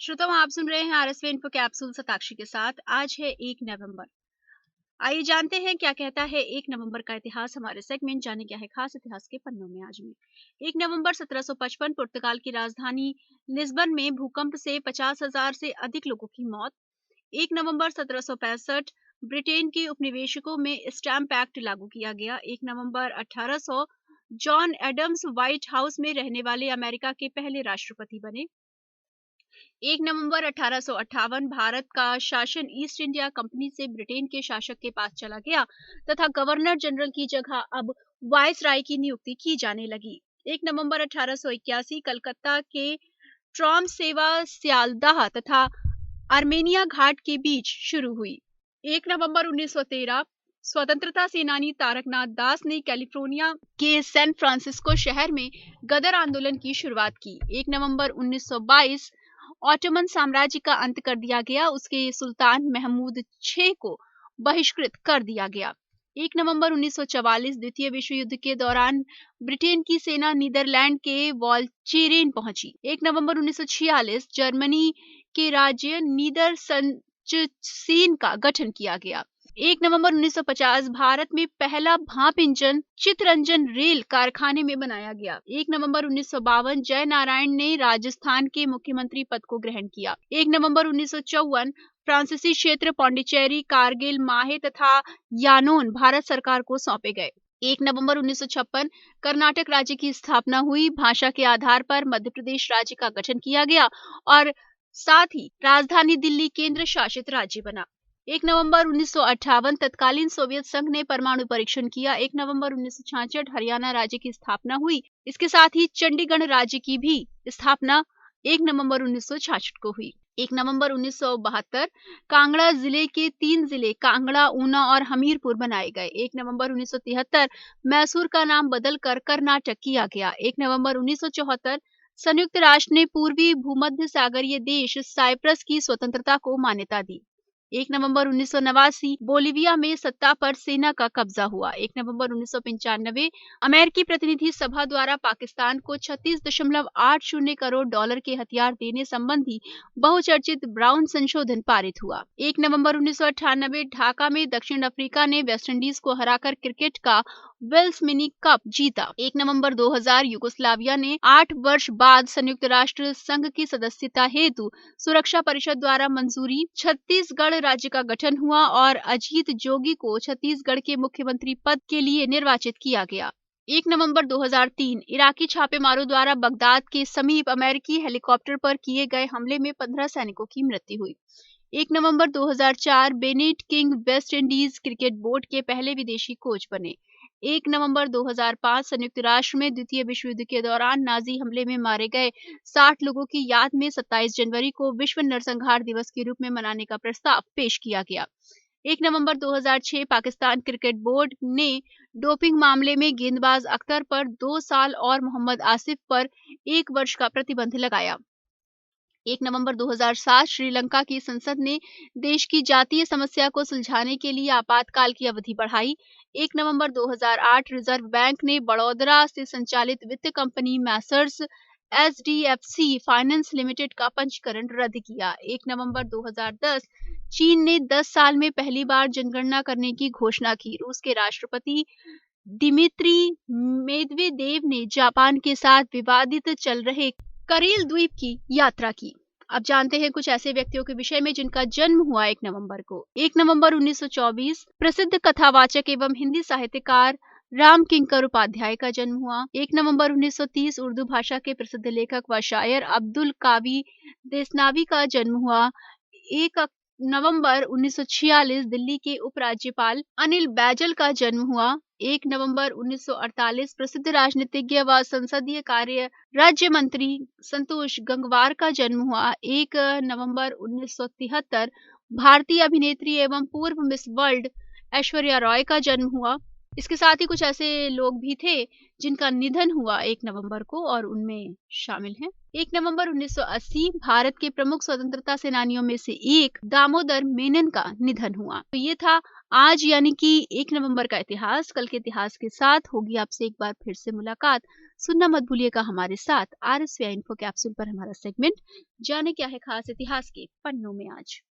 श्रोताओं, आप सुन रहे हैं आरएसवी इन्फो कैप्सूल सताक्षी के साथ। आज है 1 नवंबर। आइए जानते हैं क्या कहता है 1 नवंबर का इतिहास। हमारे सेगमेंट जाने क्या है खास इतिहास के पन्नों में। आज में 1 नवंबर 1755 पुर्तगाल की राजधानी लिस्बन में भूकंप से 50,000 से अधिक लोगों की मौत। 1 नवंबर 1765 ब्रिटेन के उपनिवेशकों में स्टैम्प एक्ट लागू किया गया। 1 नवंबर 1800 जॉन एडम्स व्हाइट हाउस में रहने वाले अमेरिका के पहले राष्ट्रपति बने। 1 नवंबर 1858 भारत का शासन ईस्ट इंडिया कंपनी से ब्रिटेन के शासक के पास चला गया तथा गवर्नर जनरल की जगह अब वायसराय की नियुक्ति की जाने लगी। 1 नवंबर 1881 कलकत्ता के ट्राम सेवा सियालदाह तथा आर्मेनिया घाट के बीच शुरू हुई। 1 नवंबर 1913 स्वतंत्रता सेनानी तारकनाथ दास ने कैलिफोर्निया के सैन फ्रांसिस्को शहर में गदर आंदोलन की शुरुआत की। 1 नवंबर 1922 ऑटोमन साम्राज्य का अंत कर दिया गया। उसके सुल्तान महमूद छह को बहिष्कृत कर दिया गया। 1 नवंबर 1944 द्वितीय विश्व युद्ध के दौरान ब्रिटेन की सेना नीदरलैंड के वॉल्चेरेन पहुंची। 1 नवंबर 1946 जर्मनी के राज्य नीदरसंचिन का गठन किया गया। 1 नवंबर 1950 भारत में पहला भाप इंजन चितरंजन रेल कारखाने में बनाया गया। 1 नवंबर 1952 जय नारायण ने राजस्थान के मुख्यमंत्री पद को ग्रहण किया। 1 नवंबर 1954 फ्रांसीसी क्षेत्र पौंडीचेरी, कारगिल, माहे तथा यानोन भारत सरकार को सौंपे गए। 1 नवंबर 1956 कर्नाटक राज्य की स्थापना हुई। भाषा के आधार पर मध्य प्रदेश राज्य का गठन किया गया और साथ ही राजधानी दिल्ली केंद्र शासित राज्य बना। 1 नवंबर 1958 तत्कालीन सोवियत संघ ने परमाणु परीक्षण किया। 1 नवंबर 1966 हरियाणा राज्य की स्थापना हुई। इसके साथ ही चंडीगढ़ राज्य की भी स्थापना 1 नवंबर 1966 को हुई। 1 नवंबर 1972 कांगड़ा जिले के 3 जिले कांगड़ा, ऊना और हमीरपुर बनाए गए। 1 नवंबर 1973 मैसूर का नाम बदलकर कर्नाटक किया गया। 1 नवंबर 1974 संयुक्त राष्ट्र ने पूर्वी भूमध्य सागरीय देश साइप्रस की स्वतंत्रता को मान्यता दी। 1 नवंबर 1989 बोलिविया में सत्ता पर सेना का कब्जा हुआ। 1 नवंबर 1995 अमेरिकी प्रतिनिधि सभा द्वारा पाकिस्तान को 36.80 करोड़ डॉलर के हथियार देने संबंधी बहुचर्चित ब्राउन संशोधन पारित हुआ। 1 नवंबर 1998 ढाका में दक्षिण अफ्रीका ने वेस्टइंडीज को हराकर क्रिकेट का वेल्स मिनी कप जीता। 1 नवंबर 2000 यूगोस्लाविया ने 8 वर्ष बाद संयुक्त राष्ट्र संघ की सदस्यता हेतु सुरक्षा परिषद द्वारा मंजूरी। छत्तीसगढ़ राज्य का गठन हुआ और अजीत जोगी को छत्तीसगढ़ के मुख्यमंत्री पद के लिए निर्वाचित किया गया। 1 नवंबर 2003 इराकी छापेमारों द्वारा बगदाद के समीप अमेरिकी हेलीकॉप्टर पर किए गए हमले में 15 सैनिकों की मृत्यु हुई। 1 नवंबर 2004 Bennett king West Indies cricket board के पहले विदेशी कोच बने। 1 नवंबर 2005 संयुक्त राष्ट्र में द्वितीय विश्व युद्ध के दौरान नाजी हमले में मारे गए 60 लोगों की याद में 27 जनवरी को विश्व नरसंहार दिवस के रूप में मनाने का प्रस्ताव पेश किया गया। 1 नवंबर 2006 पाकिस्तान क्रिकेट बोर्ड ने डोपिंग मामले में गेंदबाज अख्तर पर 2 साल और मोहम्मद आसिफ पर 1 वर्ष का प्रतिबंध लगाया। 1 नवंबर 2007 श्रीलंका की संसद ने देश की जातीय समस्या को सुलझाने के लिए आपातकाल की अवधि बढ़ाई। 1 नवंबर 2008 रिजर्व बैंक ने बड़ौदा से संचालित वित्त company Messrs HDFC finance limited का पंजीकरण रद्द किया। 1 नवंबर 2010 चीन ने 10 साल में पहली बार जनगणना करने की घोषणा की। रूस के राष्ट्रपति दिमित्री मेदवेदेव ने जापान के साथ विवादित चल रहे करेल द्वीप की यात्रा की। अब जानते हैं कुछ ऐसे व्यक्तियों के विषय में जिनका जन्म हुआ 1 नवंबर को। 1 नवंबर 1924 प्रसिद्ध कथावाचक एवं हिंदी साहित्यकार राम किंकर उपाध्याय का जन्म हुआ। 1 नवंबर 1930 उर्दू भाषा के प्रसिद्ध लेखक व शायर अब्दुल कावी देसनावी का जन्म हुआ। 1 नवंबर 1946 दिल्ली के उपराज्यपाल अनिल बैजल का जन्म हुआ। 1 नवंबर 1948 प्रसिद्ध राजनीतिज्ञ व संसदीय कार्य राज्य मंत्री संतोष गंगवार का जन्म हुआ। 1 नवंबर 1973 भारतीय अभिनेत्री एवं पूर्व मिस वर्ल्ड ऐश्वर्या रॉय का जन्म हुआ। इसके साथ ही कुछ ऐसे लोग भी थे जिनका निधन हुआ 1 नवंबर को और उनमें शामिल हैं। 1 नवंबर 1980 भारत के प्रमुख स्वतंत्रता सेनानियों में से एक दामोदर मेनन का निधन हुआ। तो ये था आज यानी कि 1 नवंबर का इतिहास। कल के इतिहास के साथ होगी आपसे एक बार फिर से मुलाकात। सुनना मत भूलिएगा हमारे साथ RSVI इन्फो कैप्सूल पर हमारा सेगमेंट जाने क्या है खास इतिहास के पन्नों में आज।